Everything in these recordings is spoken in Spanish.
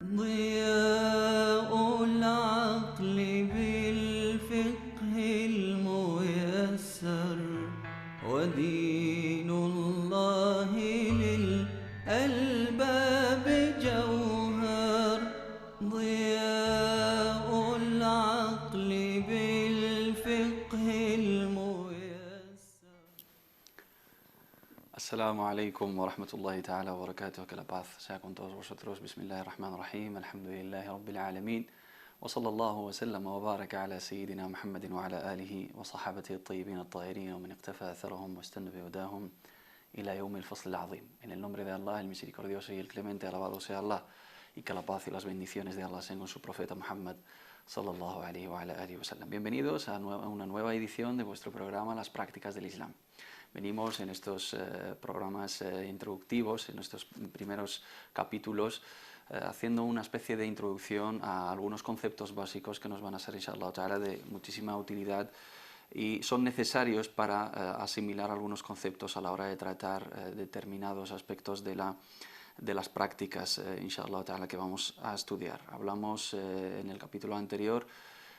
ضياء العقل بالفقه الميسر ودين الله للألباب جوهر ضياء العقل بالفقه الميسر. Assalamu alaikum wa rahmatullahi ta'ala wa barakatuh, que la paz sea con todos vosotros. Bismillahirrahmanirrahim, alhamdulillahi rabbil alamin, wa sallallahu wa sallam wa baraka ala sayyidina Muhammadin wa ala alihi wa sahabatihi at-tayyibin at-tahirin wa man iqtafa atharahum wa istanna bihudahum ila yawm al-fasl al-azim. En el nombre de Allah, el misericordioso y el clemente, alabado sea Allah, y que la paz y las bendiciones de Allah sean con su profeta Muhammad sallallahu alaihi wa ala alihi wa sallam. Bienvenidos a una nueva edición de vuestro programa Las Prácticas del Islam. Venimos en estos programas introductivos, en estos primeros capítulos, haciendo una especie de introducción a algunos conceptos básicos que nos van a ser, inshallah ta'ala, de muchísima utilidad y son necesarios para asimilar algunos conceptos a la hora de tratar determinados aspectos de las prácticas, inshallah ta'ala, que vamos a estudiar. Hablamos en el capítulo anterior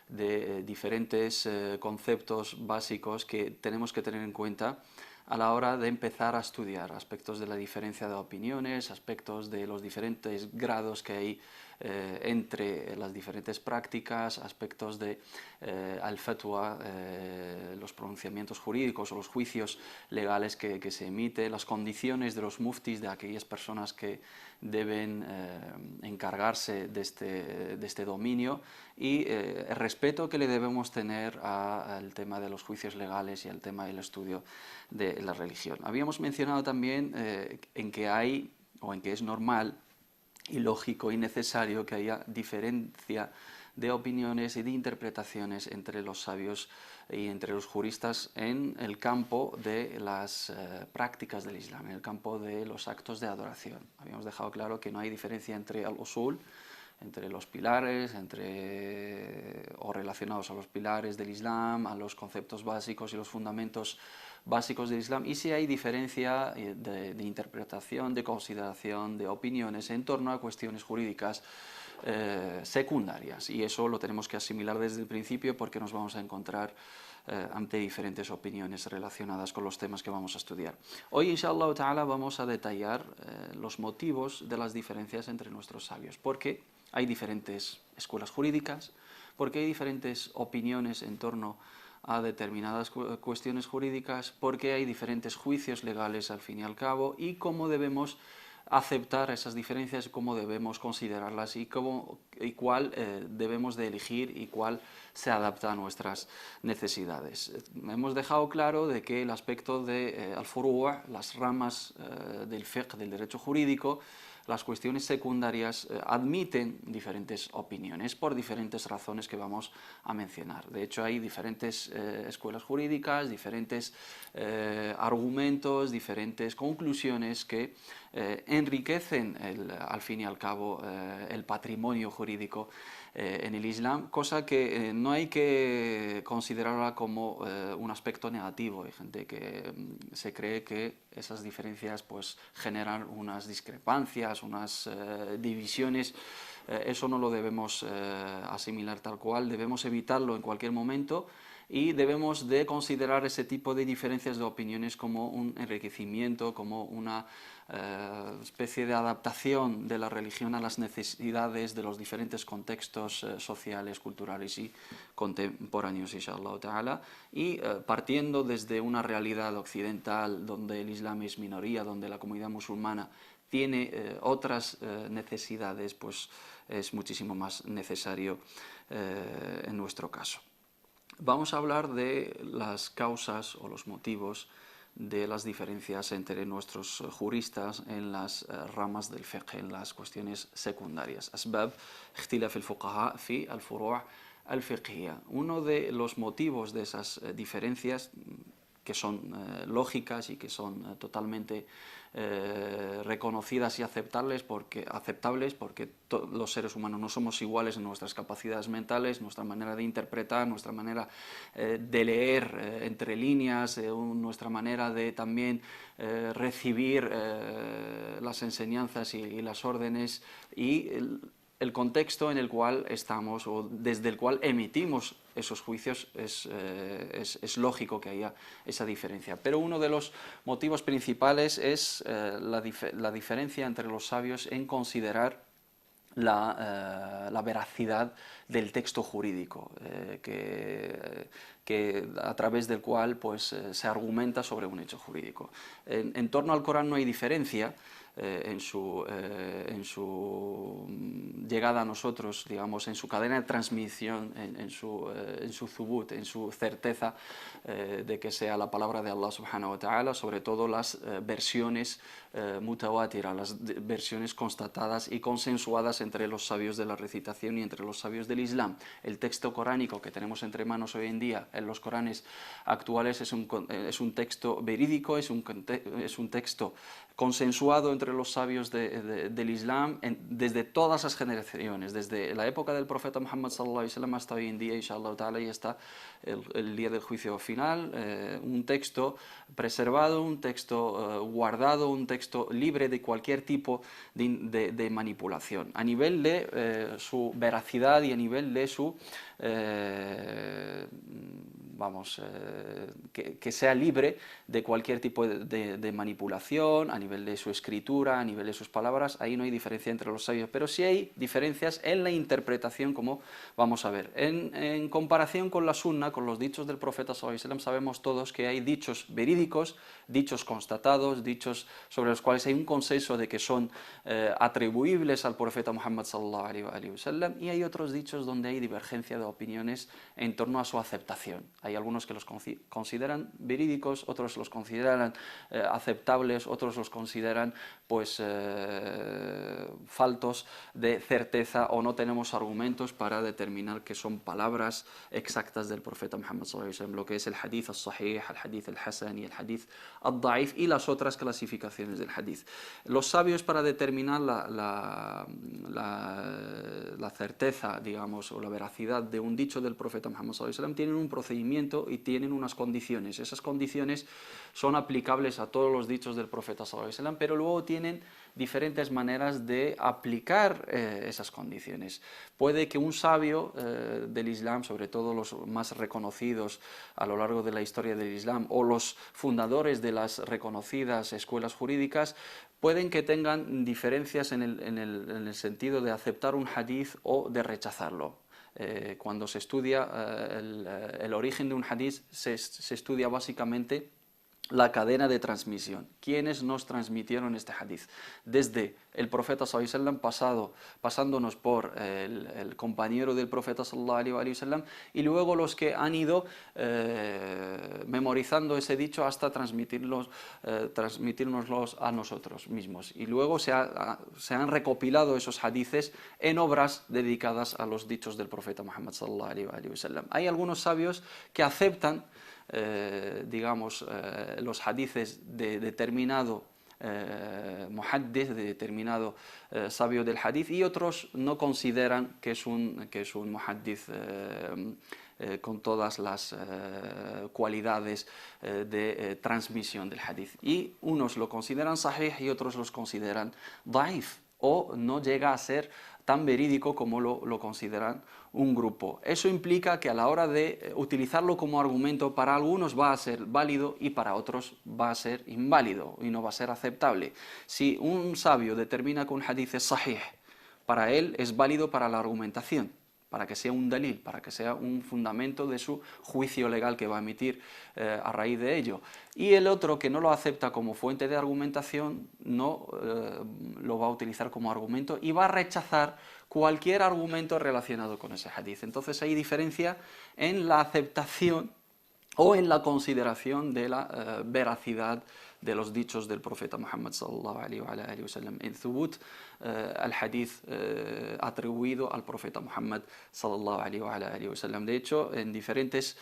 de diferentes conceptos básicos que tenemos que tener en cuenta a la hora de empezar a estudiar aspectos de la diferencia de opiniones, aspectos de los diferentes grados que hay entre las diferentes prácticas, aspectos de al-fatwa, los pronunciamientos jurídicos o los juicios legales que se emiten, las condiciones de los muftis, de aquellas personas que deben encargarse de este dominio, y el respeto que le debemos tener al tema de los juicios legales y al tema del estudio de la religión. Habíamos mencionado también en que es normal y lógico y necesario que haya diferencia de opiniones y de interpretaciones entre los sabios y entre los juristas en el campo de las prácticas del Islam, en el campo de los actos de adoración. Habíamos dejado claro que no hay diferencia entre al-usul, entre los pilares, o relacionados a los pilares del Islam, a los conceptos básicos y los fundamentos básicos del Islam, y si hay diferencia de interpretación, de consideración, de opiniones en torno a cuestiones jurídicas secundarias, y eso lo tenemos que asimilar desde el principio porque nos vamos a encontrar ante diferentes opiniones relacionadas con los temas que vamos a estudiar. Hoy, inshallah ta'ala, vamos a detallar los motivos de las diferencias entre nuestros sabios, porque hay diferentes escuelas jurídicas, porque hay diferentes opiniones en torno a determinadas cuestiones jurídicas, porque hay diferentes juicios legales al fin y al cabo, y cómo debemos aceptar esas diferencias, cómo debemos considerarlas y cuál debemos de elegir y cuál se adapta a nuestras necesidades. Hemos dejado claro de que el aspecto de al-furu', las ramas del fiqh, del derecho jurídico, las cuestiones secundarias admiten diferentes opiniones por diferentes razones que vamos a mencionar. De hecho, hay diferentes escuelas jurídicas, diferentes argumentos, diferentes conclusiones que enriquecen al fin y al cabo el patrimonio jurídico en el Islam, cosa que no hay que considerarla como un aspecto negativo. Hay gente que se cree que esas diferencias pues generan unas discrepancias, unas divisiones. Eso no lo debemos asimilar tal cual, debemos evitarlo en cualquier momento, y debemos de considerar ese tipo de diferencias de opiniones como un enriquecimiento, como una especie de adaptación de la religión a las necesidades de los diferentes contextos sociales, culturales y contemporáneos, inshallah ta'ala, y partiendo desde una realidad occidental donde el Islam es minoría, donde la comunidad musulmana tiene otras necesidades, pues es muchísimo más necesario en nuestro caso. Vamos a hablar de las causas o los motivos de las diferencias entre nuestros juristas en las ramas del fiqh, en las cuestiones secundarias. Asbab ikhtilaf al-fuqaha fi al-furu' al-fiqhiyya. Uno de los motivos de esas diferencias, que son lógicas y que son totalmente reconocidas y aceptables porque los seres humanos no somos iguales en nuestras capacidades mentales, nuestra manera de interpretar, nuestra manera de leer entre líneas, nuestra manera de también recibir las enseñanzas y las órdenes, y el contexto en el cual estamos o desde el cual emitimos esos juicios es lógico que haya esa diferencia. Pero uno de los motivos principales es la diferencia entre los sabios en considerar la veracidad del texto jurídico, a través del cual pues, se argumenta sobre un hecho jurídico. En torno al Corán no hay diferencia en su llegada a nosotros, digamos, en su cadena de transmisión, en su thubut, en su certeza de que sea la palabra de Allah subhanahu wa ta'ala, sobre todo las versiones mutawatira, las versiones constatadas y consensuadas entre los sabios de la recitación y entre los sabios del Islam. El texto coránico que tenemos entre manos hoy en día en los Coranes actuales es un texto verídico, es un texto consensuado entre los sabios del Islam desde todas las generaciones, desde la época del profeta Muhammad sallallahu alaihi wasallam hasta hoy en día, inshallah ta'ala, y hasta el día del juicio final, un texto preservado, un texto guardado, un texto libre de cualquier tipo de manipulación, a nivel de su veracidad y a nivel de su que sea libre de cualquier tipo de manipulación, a nivel de su escritura, a nivel de sus palabras. Ahí no hay diferencia entre los sabios, pero sí hay diferencias en la interpretación, como vamos a ver. En comparación con la sunna, con los dichos del profeta sallallahu alaihi wasallam, sabemos todos que hay dichos verídicos, dichos constatados, dichos sobre los cuales hay un consenso de que son atribuibles al profeta Muhammad sallallahu alaihi wasallam, y hay otros dichos donde hay divergencia de opiniones en torno a su aceptación. Hay algunos que los consideran verídicos, otros los consideran aceptables, otros los consideran pues faltos de certeza, o no tenemos argumentos para determinar que son palabras exactas del profeta Muhammad sallallahu alaihi wasallam, lo que es el hadith al-sahih, el hadith al-hasan y el hadith al-da'if y las otras clasificaciones del hadith. Los sabios, para determinar la certeza, digamos, o la veracidad de un dicho del profeta Muhammad sallallahu alaihi wasallam, tienen un procedimiento y tienen unas condiciones. Esas condiciones son aplicables a todos los dichos del profeta sallallahu alaihi wasallam, pero luego tienen diferentes maneras de aplicar esas condiciones. Puede que un sabio del Islam, sobre todo los más reconocidos a lo largo de la historia del Islam, o los fundadores de las reconocidas escuelas jurídicas, pueden que tengan diferencias en el sentido de aceptar un hadith o de rechazarlo. Cuando se estudia el origen de un hadith, se estudia básicamente la cadena de transmisión. ¿Quiénes nos transmitieron este hadith? Desde el profeta sallallahu alaihi wasallam, pasándonos por el compañero del profeta sallallahu alaihi wasallam, y luego los que han ido memorizando ese dicho hasta transmitirnoslos a nosotros mismos. Y luego se han recopilado esos hadices en obras dedicadas a los dichos del profeta Muhammad sallallahu alaihi wasallam. Hay algunos sabios que aceptan digamos, los hadices de determinado muhaddith, de determinado sabio del hadith, y otros no consideran que es un muhaddith con todas las cualidades de transmisión del hadith. Y unos lo consideran sahih y otros los consideran da'if, o no llega a ser tan verídico como lo consideran un grupo. Eso implica que a la hora de utilizarlo como argumento, para algunos va a ser válido y para otros va a ser inválido y no va a ser aceptable. Si un sabio determina que un hadith es sahih, para él es válido para la argumentación, para que sea un dalil, para que sea un fundamento de su juicio legal que va a emitir a raíz de ello. Y el otro, que no lo acepta como fuente de argumentación, no lo va a utilizar como argumento y va a rechazar cualquier argumento relacionado con ese hadith. Entonces hay diferencia en la aceptación o en la consideración de la veracidad de los dichos del profeta Muhammad sallallahu alaihi wasallam, en thubut al hadith atribuido al profeta Muhammad sallallahu alaihi wasallam. De hecho, en diferentes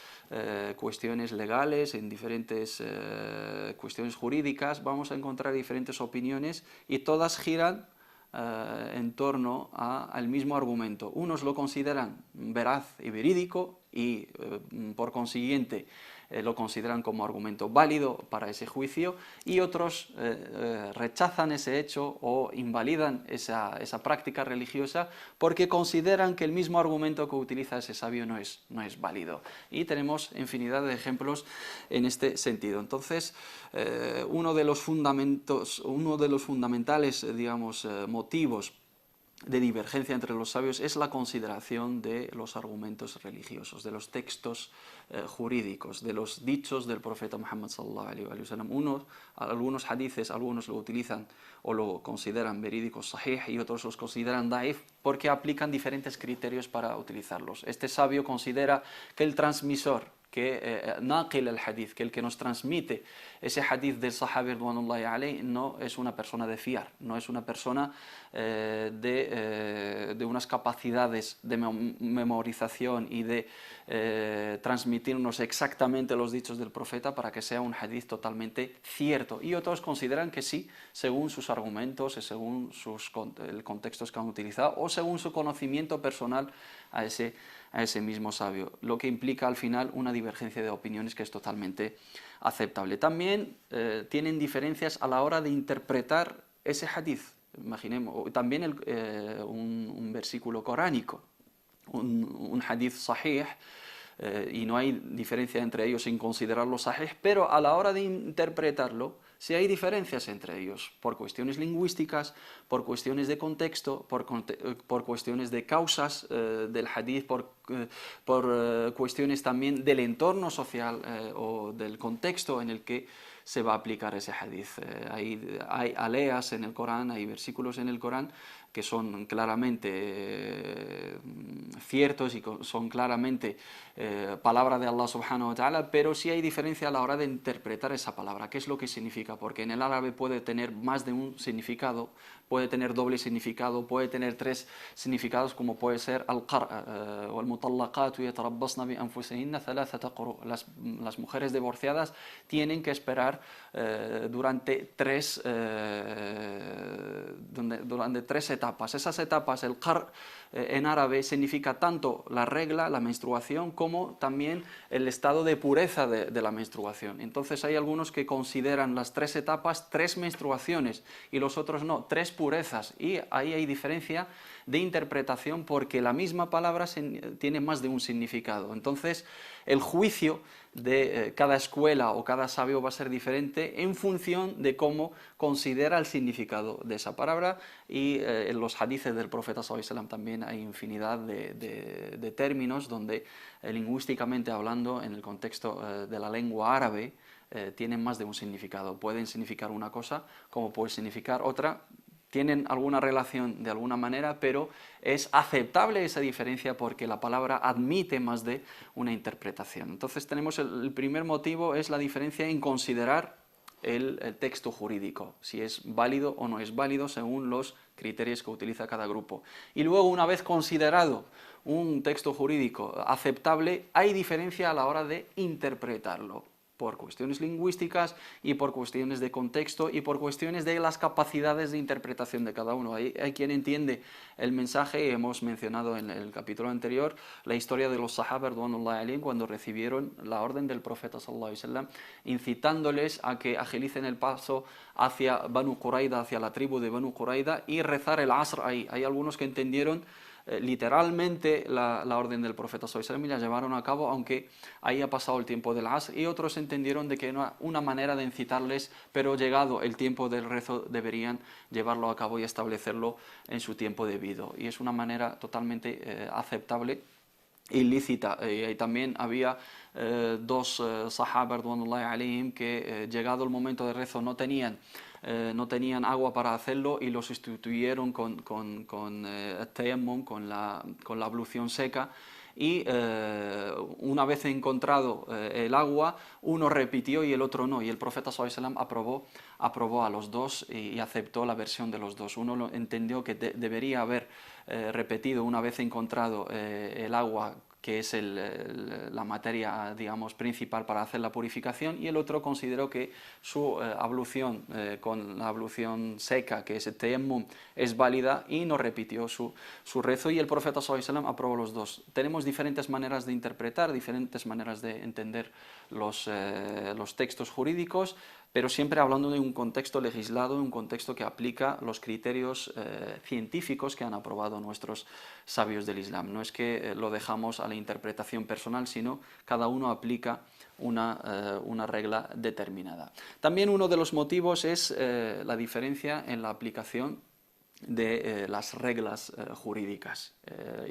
cuestiones legales, en diferentes cuestiones jurídicas, vamos a encontrar diferentes opiniones y todas giran en torno al mismo argumento. Unos lo consideran veraz y verídico y por consiguiente lo consideran como argumento válido para ese juicio, y otros rechazan ese hecho o invalidan esa práctica religiosa porque consideran que el mismo argumento que utiliza ese sabio no es válido. Y tenemos infinidad de ejemplos en este sentido. Entonces, uno de los fundamentales, digamos, motivos de divergencia entre los sabios es la consideración de los argumentos religiosos, de los textos jurídicos, de los dichos del profeta Muhammad sallallahu alaihi wasallam. Algunos hadices, algunos lo utilizan o lo consideran verídicos sahih y otros los consideran daif porque aplican diferentes criterios para utilizarlos. Este sabio considera que el transmisor, que naqil al hadith, que el que nos transmite ese hadith del sahabi ridwanullahi alayhi no es una persona de fiar, no es una persona de unas capacidades de memorización y de transmitirnos exactamente los dichos del profeta para que sea un hadith totalmente cierto. Y otros consideran que sí, según sus argumentos, según el contextos que han utilizado o según su conocimiento personal a ese mismo sabio, lo que implica al final una divergencia de opiniones que es totalmente aceptable. También tienen diferencias a la hora de interpretar ese hadith. Imaginemos, también un versículo coránico, un hadith sahih, y no hay diferencia entre ellos sin considerarlo sahih, pero a la hora de interpretarlo, sí hay diferencias entre ellos, por cuestiones lingüísticas, por cuestiones de contexto, por cuestiones de causas del hadith, por cuestiones también del entorno social o del contexto en el que se va a aplicar ese hadith. Hay aleas en el Corán, hay versículos en el Corán que son claramente ciertos y son claramente palabra de Allah subhanahu wa ta'ala, pero sí hay diferencia a la hora de interpretar esa palabra. ¿Qué es lo que significa? Porque en el árabe puede tener más de un significado, puede tener doble significado, puede tener tres significados, como puede ser al-qar' o al-mutallaqatu yatarabbasna bi anfusihinna thalathata quru'. Las mujeres divorciadas tienen que esperar durante tres etapas. Esas etapas, el qar' en árabe significa tanto la regla, la menstruación, como también el estado de pureza de la menstruación. Entonces hay algunos que consideran las tres etapas tres menstruaciones y los otros no, tres purezas, y ahí hay diferencia de interpretación porque la misma palabra tiene más de un significado. Entonces el juicio de cada escuela o cada sabio va a ser diferente en función de cómo considera el significado de esa palabra, y en los hadices del profeta sallallahu alaihi wasallam también hay infinidad de términos donde lingüísticamente hablando, en el contexto de la lengua árabe, tienen más de un significado. Pueden significar una cosa como puede significar otra. Tienen alguna relación de alguna manera, pero es aceptable esa diferencia porque la palabra admite más de una interpretación. Entonces tenemos el primer motivo, es la diferencia en considerar el texto jurídico, si es válido o no es válido según los criterios que utiliza cada grupo. Y luego, una vez considerado un texto jurídico aceptable, hay diferencia a la hora de interpretarlo, por cuestiones lingüísticas y por cuestiones de contexto y por cuestiones de las capacidades de interpretación de cada uno. Hay quien entiende el mensaje, hemos mencionado en el capítulo anterior la historia de los sahaba ridwanullahi alayhim cuando recibieron la orden del profeta sallallahu alaihi wasallam incitándoles a que agilicen el paso hacia Banu Qurayda, hacia la tribu de Banu Qurayda, y rezar el Asr ahí. Hay algunos que entendieron literalmente la orden del profeta sallallahu alaihi wasallam y la llevaron a cabo aunque ahí ha pasado el tiempo del Asr, y otros entendieron de que era una manera de incitarles, pero llegado el tiempo del rezo deberían llevarlo a cabo y establecerlo en su tiempo debido, y es una manera totalmente aceptable e ilícita. Y también había dos sahaba ridwanullahi alayhim que llegado el momento del rezo no tenían agua para hacerlo y lo sustituyeron con tayammum, con la ablución seca, y una vez encontrado el agua, uno repitió y el otro no, y el profeta sallallahu alaihi wasallam aprobó a los dos y aceptó la versión de los dos. Uno entendió que debería haber repetido una vez encontrado el agua que es la materia, digamos, principal para hacer la purificación, y el otro consideró que su ablución con la ablución seca, que es el tayammum, es válida y no repitió su rezo, y el profeta sallallahu alaihi wasallam aprobó los dos. Tenemos diferentes maneras de interpretar, diferentes maneras de entender los textos jurídicos, pero siempre hablando de un contexto legislado, un contexto que aplica los criterios científicos que han aprobado nuestros sabios del Islam. No es que lo dejamos a la interpretación personal, sino cada uno aplica una regla determinada. También uno de los motivos es la diferencia en la aplicación de las reglas jurídicas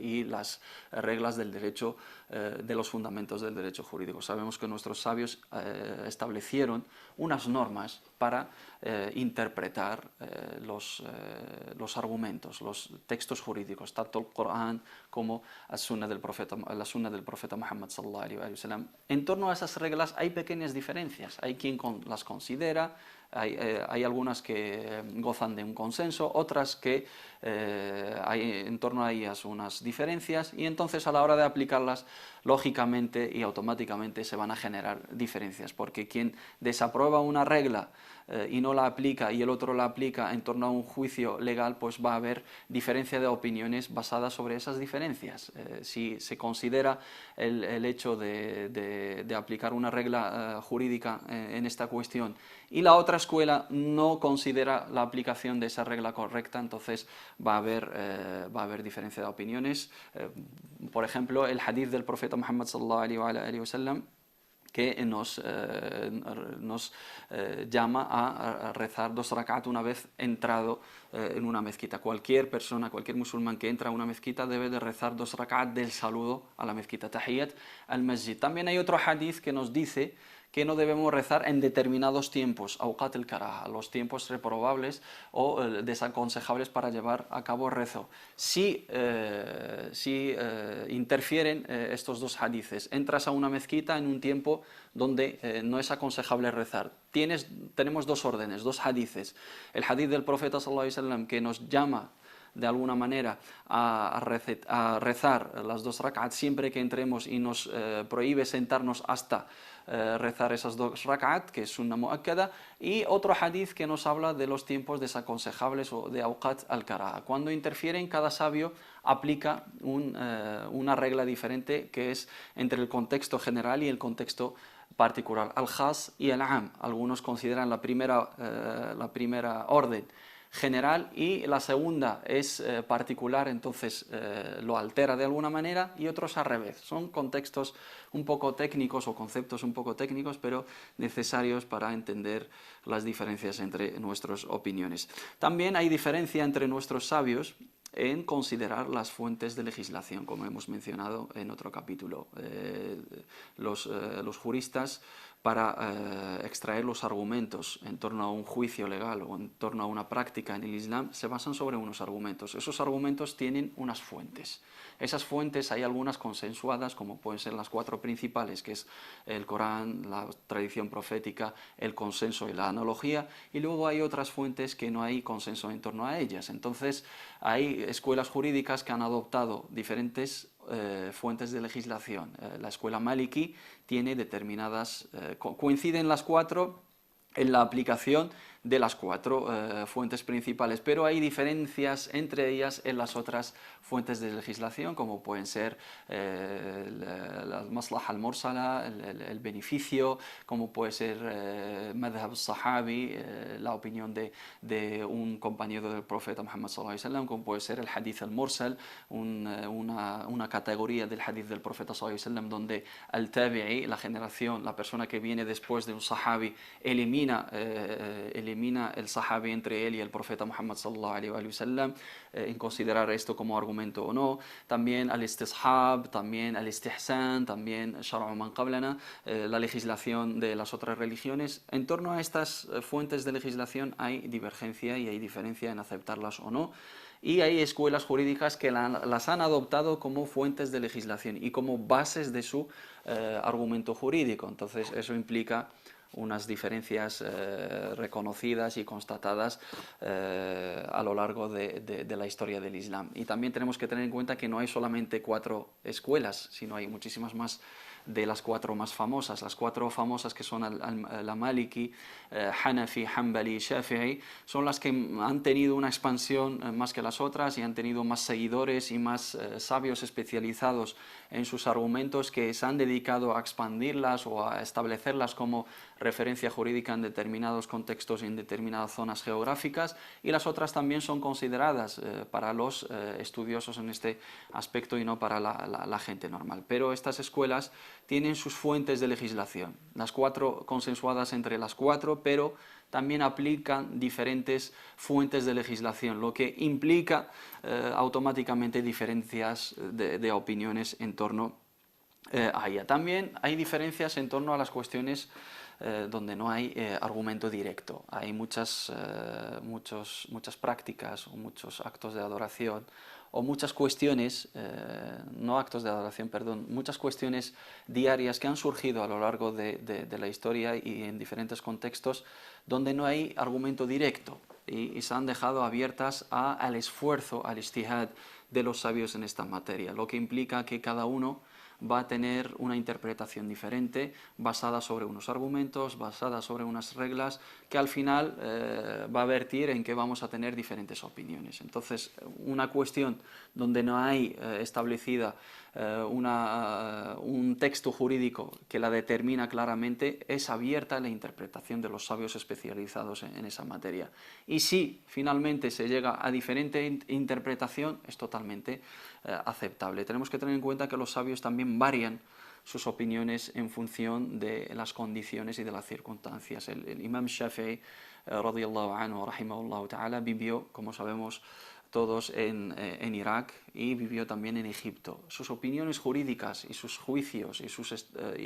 y las reglas del derecho, de los fundamentos del derecho jurídico. Sabemos que nuestros sabios establecieron unas normas para interpretar los argumentos, los textos jurídicos, tanto el Corán como la Sunna del profeta Muhammad sallallahu alaihi wasallam. En torno a esas reglas hay pequeñas diferencias, hay quien las considera, hay algunas que gozan de un consenso, otras que hay en torno a ellas unas diferencias, y entonces a la hora de aplicarlas, lógicamente y automáticamente se van a generar diferencias, porque quien desaprueba una regla y no la aplica y el otro la aplica en torno a un juicio legal, pues va a haber diferencia de opiniones basadas sobre esas diferencias. Si se considera el hecho de aplicar una regla jurídica en esta cuestión y la otra escuela no considera la aplicación de esa regla correcta, entonces va a haber diferencia de opiniones. Por ejemplo, el hadith del profeta Muhammad sallallahu alaihi wasallam, que nos llama a rezar 2 rak'at una vez entrado en una mezquita. Cualquier persona, cualquier musulmán que entra a una mezquita debe de rezar 2 rak'at del saludo a la mezquita, tahiyyat al-masjid. También hay otro hadith que nos dice que no debemos rezar en determinados tiempos, awqat al-karaha, los tiempos reprobables o desaconsejables para llevar a cabo el rezo. Si interfieren estos dos hadices, entras a una mezquita en un tiempo donde no es aconsejable rezar. Tenemos dos órdenes, dos hadices. El hadith del profeta sallallahu alaihi wasallam, que nos llama de alguna manera a rezar las 2 rak'at siempre que entremos, y nos prohíbe sentarnos hasta rezar esas 2 rak'at, que es sunna muakkada, y otro hadith que nos habla de los tiempos desaconsejables o de awqat al-karaha. Cuando interfieren, cada sabio aplica una regla diferente, que es entre el contexto general y el contexto particular, al-khas y al-am. Algunos consideran la primera orden general y la segunda es particular, entonces lo altera de alguna manera, y otros al revés. Son contextos un poco técnicos o conceptos un poco técnicos, pero necesarios para entender las diferencias entre nuestras opiniones. También hay diferencia entre nuestros sabios en considerar las fuentes de legislación, como hemos mencionado en otro capítulo. Los juristas, para extraer los argumentos en torno a un juicio legal o en torno a una práctica en el Islam, se basan sobre unos argumentos. Esos argumentos tienen unas fuentes. Esas fuentes hay algunas consensuadas, como pueden ser las 4 principales, que es el Corán, la tradición profética, el consenso y la analogía, y luego hay otras fuentes que no hay consenso en torno a ellas. Entonces hay escuelas jurídicas que han adoptado diferentes fuentes de legislación. La escuela Maliki tiene determinadas, coinciden las 4 en la aplicación de las 4 fuentes principales, pero hay diferencias entre ellas en las otras fuentes de legislación, como pueden ser la maslaha al-mursala, el beneficio, como puede ser madhab al-sahabi, la opinión de un compañero del profeta Muhammad sallallahu alaihi wasallam, como puede ser el hadith al-mursal, una categoría del hadith del profeta sallallahu alaihi wasallam donde al-tabi'i, la generación, la persona que viene después de un sahabi, elimina el sahabi entre él y el profeta Muhammad sallallahu alaihi wasallam, en considerar esto como argumento o no. También al-istishab, también al-istihsan, también shar'u man qablana, la legislación de las otras religiones. En torno a estas fuentes de legislación hay divergencia y hay diferencia en aceptarlas o no. Y hay escuelas jurídicas que las han adoptado como fuentes de legislación y como bases de su argumento jurídico. Entonces eso implica unas diferencias reconocidas y constatadas a lo largo de la historia del Islam. Y también tenemos que tener en cuenta que no hay solamente 4 escuelas, sino hay muchísimas más de las 4 más famosas. Las 4 famosas, que son la Maliki, Hanafi, Hanbali, Shafi'i, son las que han tenido una expansión más que las otras y han tenido más seguidores y más sabios especializados en sus argumentos, que se han dedicado a expandirlas o a establecerlas como referencia jurídica en determinados contextos y en determinadas zonas geográficas, y las otras también son consideradas para los estudiosos en este aspecto y no para la gente normal. Pero estas escuelas tienen sus fuentes de legislación, las 4 consensuadas entre las 4, pero también aplican diferentes fuentes de legislación, lo que implica automáticamente diferencias de opiniones en torno a ella. También hay diferencias en torno a las cuestiones donde no hay argumento directo. Hay muchas prácticas o muchos actos de adoración o muchas cuestiones, no actos de adoración, perdón, muchas cuestiones diarias que han surgido a lo largo de la historia y en diferentes contextos donde no hay argumento directo y se han dejado abiertas al esfuerzo, al ijtihad de los sabios en esta materia, lo que implica que cada uno va a tener una interpretación diferente, basada sobre unos argumentos, basada sobre unas reglas, que al final va a vertir en que vamos a tener diferentes opiniones. Entonces, una cuestión donde no hay establecida un texto jurídico que la determina claramente, es abierta la interpretación de los sabios especializados en esa materia. Y si finalmente se llega a diferente interpretación, es totalmente aceptable. Tenemos que tener en cuenta que los sabios también varían sus opiniones en función de las condiciones y de las circunstancias. El Imam Shafi'i, radiyallahu anhu, rahimahullah ta'ala, vivió, como sabemos todos, en Irak, y vivió también en Egipto. Sus opiniones jurídicas y sus juicios y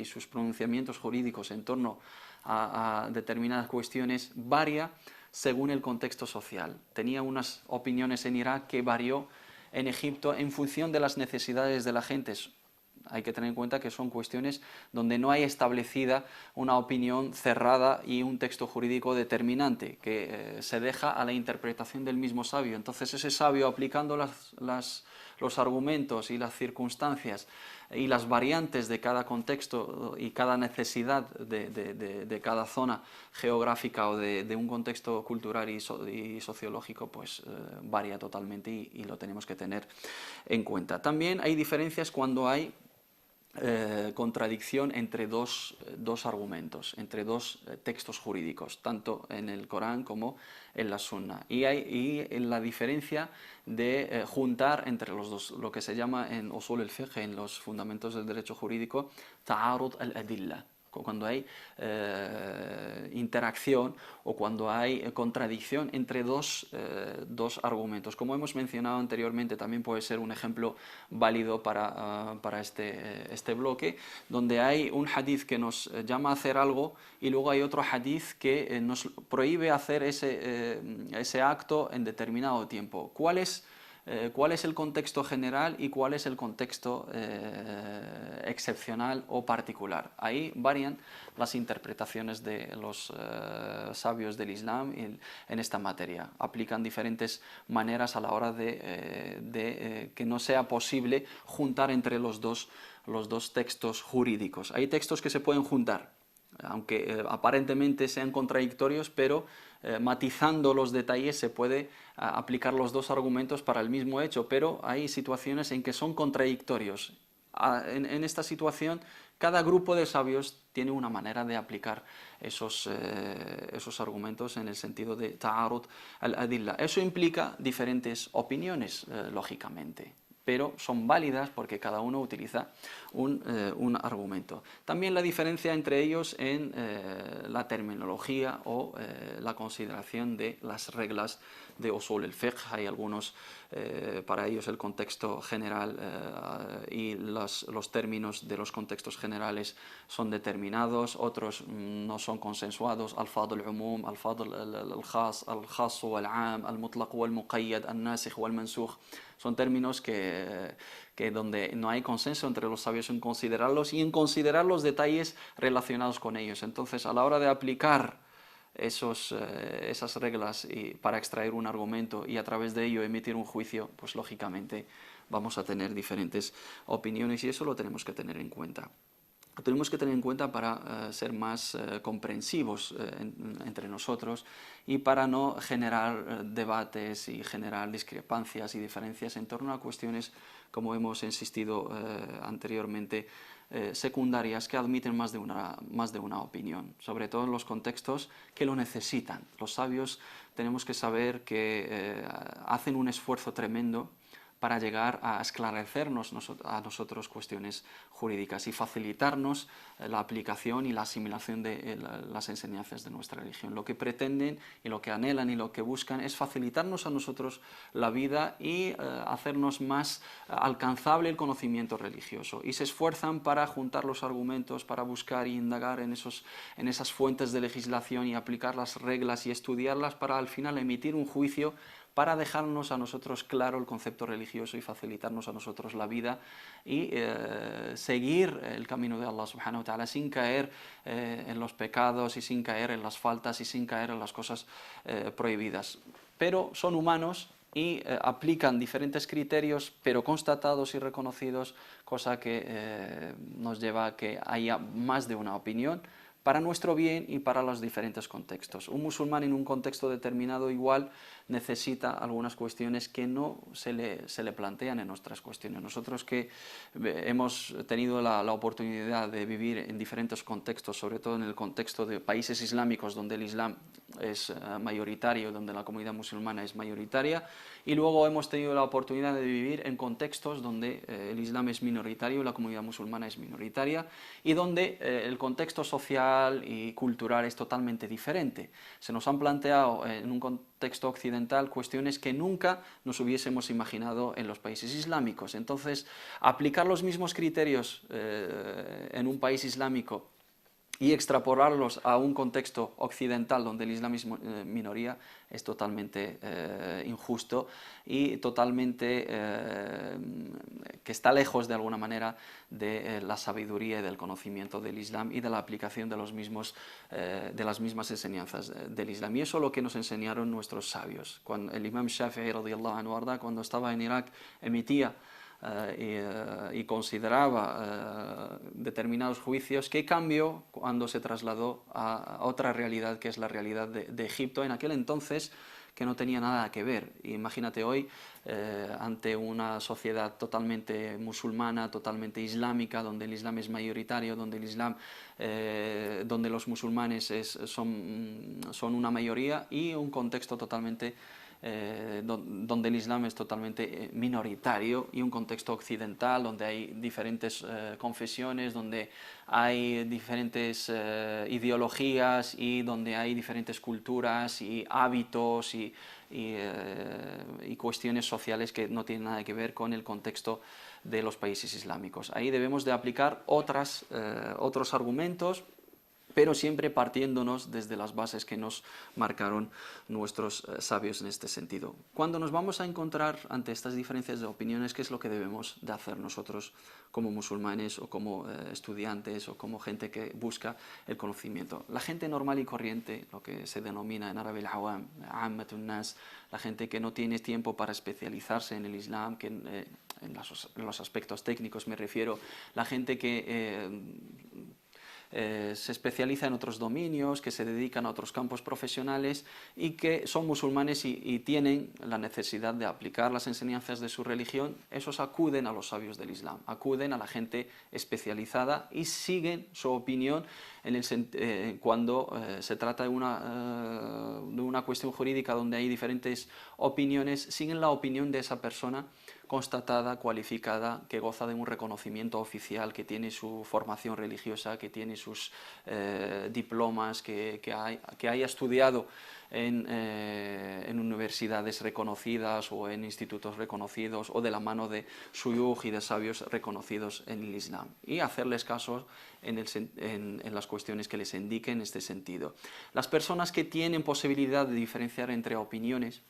sus pronunciamientos jurídicos en torno a determinadas cuestiones varía según el contexto social. Tenía unas opiniones en Irak que varió en Egipto en función de las necesidades de la gente. Hay que tener en cuenta que son cuestiones donde no hay establecida una opinión cerrada y un texto jurídico determinante, que se deja a la interpretación del mismo sabio. Entonces ese sabio, aplicando los argumentos y las circunstancias y las variantes de cada contexto y cada necesidad de cada zona geográfica o de un contexto cultural y sociológico, pues varía totalmente y lo tenemos que tener en cuenta. También hay diferencias cuando hay contradicción entre dos argumentos, entre dos textos jurídicos, tanto en el Corán como en la Sunna. Y en la diferencia de juntar entre los dos, lo que se llama en usul al-fiqh, en los fundamentos del derecho jurídico, ta'arud al-adilla, cuando hay interacción o cuando hay contradicción entre dos argumentos. Como hemos mencionado anteriormente, también puede ser un ejemplo válido para este bloque, donde hay un hadith que nos llama a hacer algo y luego hay otro hadith que nos prohíbe hacer ese acto en determinado tiempo. ¿Cuál es el contexto general y cuál es el contexto excepcional o particular? Ahí varían las interpretaciones de los sabios del Islam en esta materia. Aplican diferentes maneras a la hora de que no sea posible juntar entre los dos textos jurídicos. Hay textos que se pueden juntar, aunque aparentemente sean contradictorios, pero matizando los detalles se puede aplicar los dos argumentos para el mismo hecho, pero hay situaciones en que son contradictorios. En esta situación, cada grupo de sabios tiene una manera de aplicar esos argumentos en el sentido de ta'arud al-adilla. Eso implica diferentes opiniones, lógicamente, pero son válidas porque cada uno utiliza un argumento. También la diferencia entre ellos en la terminología o la consideración de las reglas de usul al-fiqh. Hay algunos, para ellos el contexto general y los términos de los contextos generales son determinados, otros no son consensuados. Alfad al-umum, alfad al-khas wal-am, al-mutlaq wal-muqayyad, al-nasikh wal-mansukh. Son términos que donde no hay consenso entre los sabios en considerarlos y en considerar los detalles relacionados con ellos. Entonces, a la hora de aplicar esas reglas para extraer un argumento y a través de ello emitir un juicio, pues lógicamente vamos a tener diferentes opiniones y eso lo tenemos que tener en cuenta. Lo tenemos que tener en cuenta para ser más comprensivos entre nosotros y para no generar debates y generar discrepancias y diferencias en torno a cuestiones, como hemos insistido anteriormente, secundarias que admiten más de una opinión, sobre todo en los contextos que lo necesitan. Los sabios tenemos que saber que hacen un esfuerzo tremendo para llegar a esclarecernos a nosotros cuestiones jurídicas y facilitarnos la aplicación y la asimilación de las enseñanzas de nuestra religión. Lo que pretenden y lo que anhelan y lo que buscan es facilitarnos a nosotros la vida y hacernos más alcanzable el conocimiento religioso. Y se esfuerzan para juntar los argumentos, para buscar y indagar en esas fuentes de legislación y aplicar las reglas y estudiarlas para al final emitir un juicio para dejarnos a nosotros claro el concepto religioso y facilitarnos a nosotros la vida y seguir el camino de Allah subhanahu wa ta'ala sin caer en los pecados y sin caer en las faltas y sin caer en las cosas prohibidas. Pero son humanos y aplican diferentes criterios, pero constatados y reconocidos, cosa que nos lleva a que haya más de una opinión para nuestro bien y para los diferentes contextos. Un musulmán en un contexto determinado igual necesita algunas cuestiones que no se le plantean en nuestras cuestiones. Nosotros que hemos tenido la oportunidad de vivir en diferentes contextos, sobre todo en el contexto de países islámicos donde el Islam es mayoritario, donde la comunidad musulmana es mayoritaria, y luego hemos tenido la oportunidad de vivir en contextos donde el Islam es minoritario y la comunidad musulmana es minoritaria, y donde el contexto social y cultural es totalmente diferente. Se nos han planteado en un contexto occidental cuestiones que nunca nos hubiésemos imaginado en los países islámicos. Entonces, aplicar los mismos criterios en un país islámico y extrapolarlos a un contexto occidental donde el Islam es minoría es totalmente injusto y totalmente que está lejos de alguna manera de la sabiduría y del conocimiento del Islam y de la aplicación de las mismas enseñanzas del Islam. Y eso es lo que nos enseñaron nuestros sabios. Cuando el Imam Shafi'i radiyallahu anhu, cuando estaba en Irak, emitía y consideraba determinados juicios, que cambió cuando se trasladó a otra realidad, que es la realidad de Egipto, en aquel entonces que no tenía nada que ver. Imagínate hoy, ante una sociedad totalmente musulmana, totalmente islámica, donde el Islam es mayoritario, donde el Islam, donde los musulmanes son una mayoría, y un contexto totalmente donde el Islam es totalmente minoritario, y un contexto occidental donde hay diferentes confesiones, donde hay diferentes ideologías y donde hay diferentes culturas y hábitos y cuestiones sociales que no tienen nada que ver con el contexto de los países islámicos. Ahí debemos de aplicar otros argumentos, pero siempre partiéndonos desde las bases que nos marcaron nuestros sabios en este sentido. Cuando nos vamos a encontrar ante estas diferencias de opiniones, ¿qué es lo que debemos de hacer nosotros como musulmanes o como estudiantes o como gente que busca el conocimiento? La gente normal y corriente, lo que se denomina en árabe al-awam, ammatun nas, la gente que no tiene tiempo para especializarse en el Islam, que en los aspectos técnicos me refiero, la gente que se especializa en otros dominios, que se dedican a otros campos profesionales y que son musulmanes y tienen la necesidad de aplicar las enseñanzas de su religión, esos acuden a los sabios del Islam, acuden a la gente especializada y siguen su opinión cuando se trata de una cuestión jurídica donde hay diferentes opiniones, siguen la opinión de esa persona constatada, cualificada, que goza de un reconocimiento oficial, que tiene su formación religiosa, que tiene sus diplomas, que haya estudiado en universidades reconocidas o en institutos reconocidos o de la mano de shuyukh y de sabios reconocidos en el Islam, y hacerles caso en las cuestiones que les indiquen en este sentido. Las personas que tienen posibilidad de diferenciar entre opiniones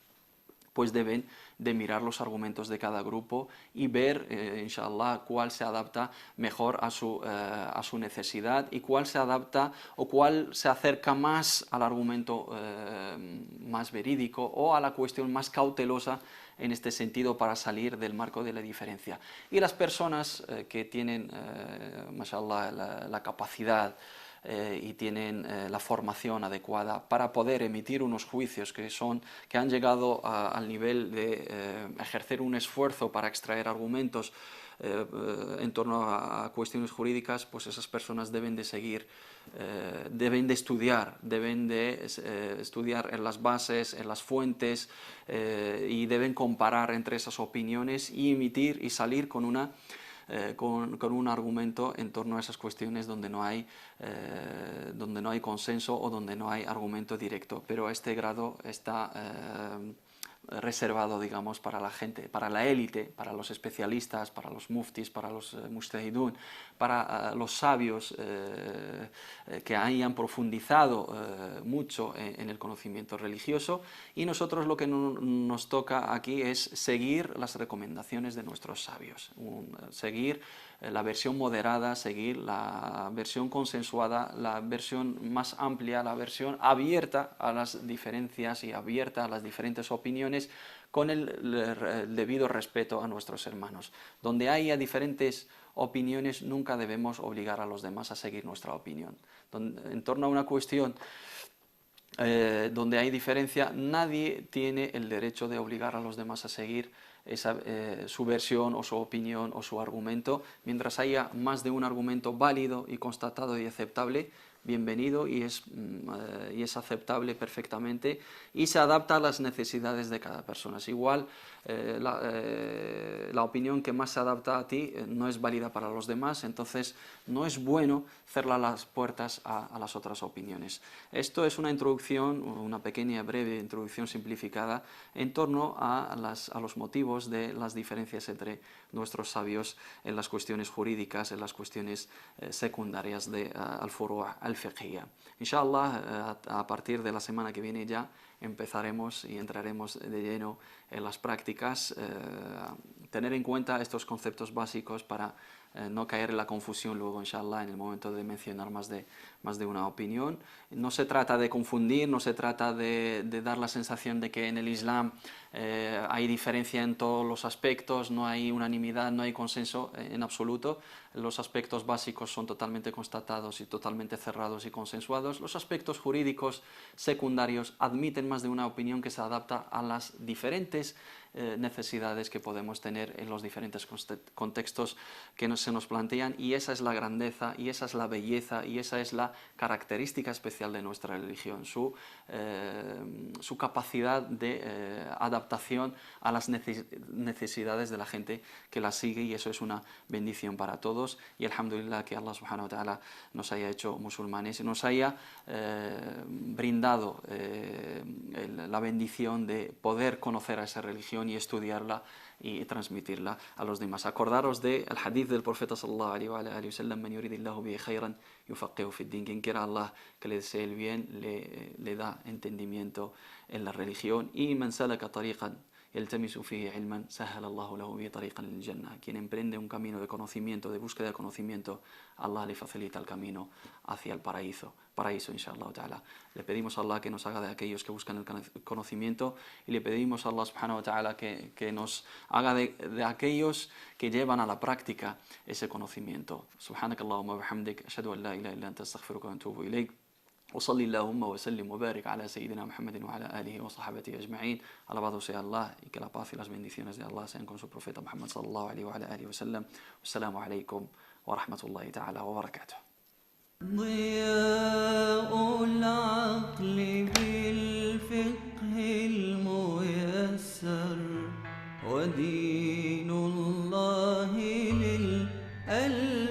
pues deben de mirar los argumentos de cada grupo y ver, inshallah, cuál se adapta mejor a su necesidad y cuál se adapta o cuál se acerca más al argumento más verídico o a la cuestión más cautelosa en este sentido para salir del marco de la diferencia. Y las personas que tienen, mashallah, la capacidad y tienen la formación adecuada para poder emitir unos juicios que han llegado al nivel de ejercer un esfuerzo para extraer argumentos en torno a cuestiones jurídicas, pues esas personas deben de seguir, deben de estudiar en las bases, en las fuentes y deben comparar entre esas opiniones y emitir y salir con un argumento en torno a esas cuestiones donde no hay consenso o donde no hay argumento directo. Pero este grado está reservado, digamos, para la gente, para la élite, para los especialistas, para los muftis, para los mujtahidun, para los sabios que hayan profundizado mucho en el conocimiento religioso, y nosotros lo que nos toca aquí es seguir las recomendaciones de nuestros sabios, seguir la versión moderada, seguir la versión consensuada, la versión más amplia, la versión abierta a las diferencias y abierta a las diferentes opiniones, con el debido respeto a nuestros hermanos. Donde haya diferentes opiniones, nunca debemos obligar a los demás a seguir nuestra opinión. En torno a una cuestión donde hay diferencia, nadie tiene el derecho de obligar a los demás a seguir su versión o su opinión o su argumento. Mientras haya más de un argumento válido y constatado y aceptable, bienvenido, y es aceptable perfectamente y se adapta a las necesidades de cada persona. Es igual, la opinión que más se adapta a ti no es válida para los demás, entonces no es bueno cerrar las puertas a las otras opiniones. Esto es una introducción, una pequeña, breve introducción simplificada en torno a los motivos de las diferencias entre nuestros sabios en las cuestiones jurídicas, en las cuestiones secundarias de al-furu' al-fiqhiyya. Inshallah, a partir de la semana que viene ya empezaremos y entraremos de lleno en las prácticas, tener en cuenta estos conceptos básicos para no caer en la confusión luego, inshallah, en el momento de mencionar más de una opinión. No se trata de confundir, no se trata de dar la sensación de que en el Islam hay diferencia en todos los aspectos, no hay unanimidad, no hay consenso en absoluto. Los aspectos básicos son totalmente constatados y totalmente cerrados y consensuados. Los aspectos jurídicos secundarios admiten más de una opinión que se adapta a las diferentes necesidades que podemos tener en los diferentes contextos que se nos plantean, y esa es la grandeza y esa es la belleza y esa es la característica especial de nuestra religión, su capacidad de adaptación a las necesidades de la gente que la sigue, y eso es una bendición para todos. Y alhamdulillah que Allah subhanahu wa ta'ala nos haya hecho musulmanes y nos haya brindado la bendición de poder conocer a esa religión y estudiarla y transmitirla a los demás. Acordaros del hadith del profeta sallallahu alaihi wa sallam: man yuridillahu bihi khayran yufaqihu fi ddin. Quien quiera Allah que le desee el bien, le da entendimiento en la religión. Y man salaka tariqan yaltamisu fihi ilman sahala Allahu lahu bihi tariqan lil jannah. Quien emprende un camino de conocimiento, de búsqueda de conocimiento, Allah le facilita el camino hacia el paraíso, inshallah ta'ala. Le pedimos a Allah que nos haga de aquellos que buscan el conocimiento, y le pedimos a Allah subhanahu wa ta'ala que nos haga de aquellos que llevan a la práctica ese conocimiento. Subhanakallahumma wa bihamdik, ashhadu an la ilaha illa anta, astaghfiruka wa atubu ilayk. وصلي اللهم وسلم وبارك على سيدنا محمد وعلى آله وصحبه أجمعين. Alabado sea Allah, y que la paz y las bendiciones de Allah sean con su profeta Muhammad sallallahu alaihi wa ala alihi wa sallam. Wassalamu alaikum wa rahmatullahi ta'ala wa barakatuh. ضياء العقل بالفقه الميسر ودين الله للألباب